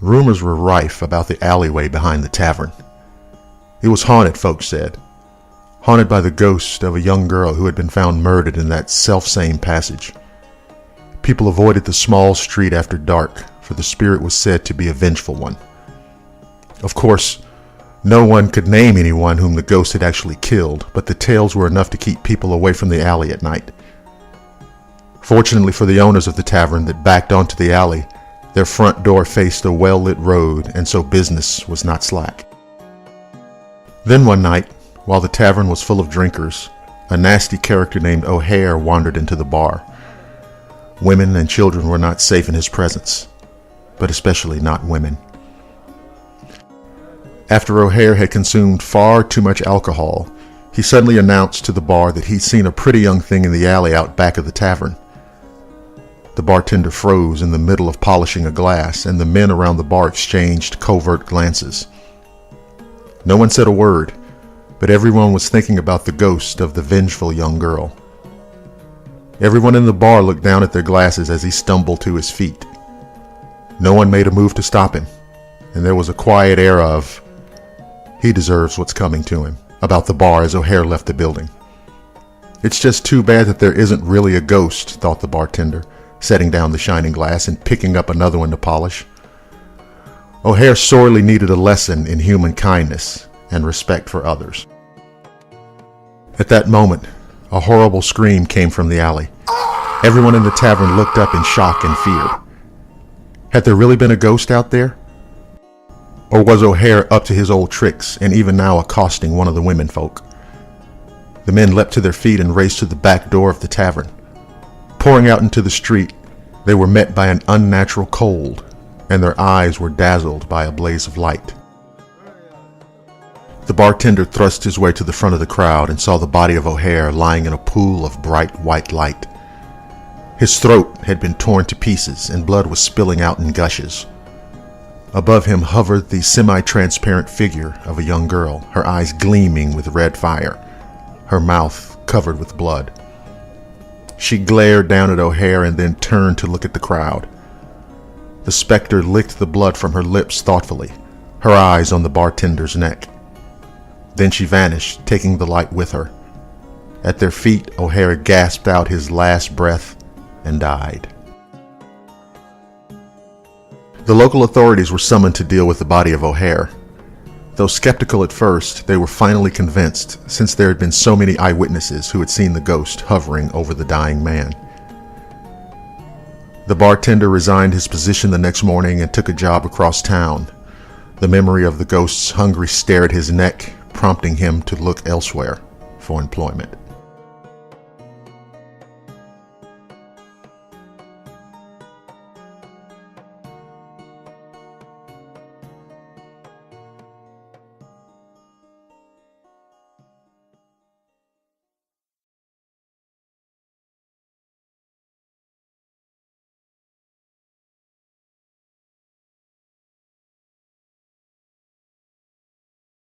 Rumors were rife about the alleyway behind the tavern. It was haunted, folks said. Haunted by the ghost of a young girl who had been found murdered in that selfsame passage. People avoided the small street after dark, for the spirit was said to be a vengeful one. Of course, no one could name anyone whom the ghost had actually killed, but the tales were enough to keep people away from the alley at night. Fortunately for the owners of the tavern that backed onto the alley, their front door faced a well-lit road, and so business was not slack. Then one night, while the tavern was full of drinkers, a nasty character named O'Hare wandered into the bar. Women and children were not safe in his presence, but especially not women. After O'Hare had consumed far too much alcohol, he suddenly announced to the bar that he'd seen a pretty young thing in the alley out back of the tavern. The bartender froze in the middle of polishing a glass, and the men around the bar exchanged covert glances. No one said a word, but everyone was thinking about the ghost of the vengeful young girl. Everyone in the bar looked down at their glasses as he stumbled to his feet. No one made a move to stop him, and there was a quiet air of, "He deserves what's coming to him," about the bar as O'Hare left the building. "It's just too bad that there isn't really a ghost," thought the bartender, setting down the shining glass and picking up another one to polish. O'Hare sorely needed a lesson in human kindness and respect for others. At that moment, a horrible scream came from the alley. Everyone in the tavern looked up in shock and fear. Had there really been a ghost out there? Or was O'Hare up to his old tricks and even now accosting one of the women folk? The men leapt to their feet and raced to the back door of the tavern. Pouring out into the street, they were met by an unnatural cold, and their eyes were dazzled by a blaze of light. The bartender thrust his way to the front of the crowd and saw the body of O'Hare lying in a pool of bright white light. His throat had been torn to pieces and blood was spilling out in gushes. Above him hovered the semi-transparent figure of a young girl, her eyes gleaming with red fire, her mouth covered with blood. She glared down at O'Hare and then turned to look at the crowd. The specter licked the blood from her lips thoughtfully, her eyes on the bartender's neck. Then she vanished, taking the light with her. At their feet, O'Hare gasped out his last breath and died. The local authorities were summoned to deal with the body of O'Hare. Though skeptical at first, they were finally convinced, since there had been so many eyewitnesses who had seen the ghost hovering over the dying man. The bartender resigned his position the next morning and took a job across town. The memory of the ghost's hungry stare at his neck, prompting him to look elsewhere for employment.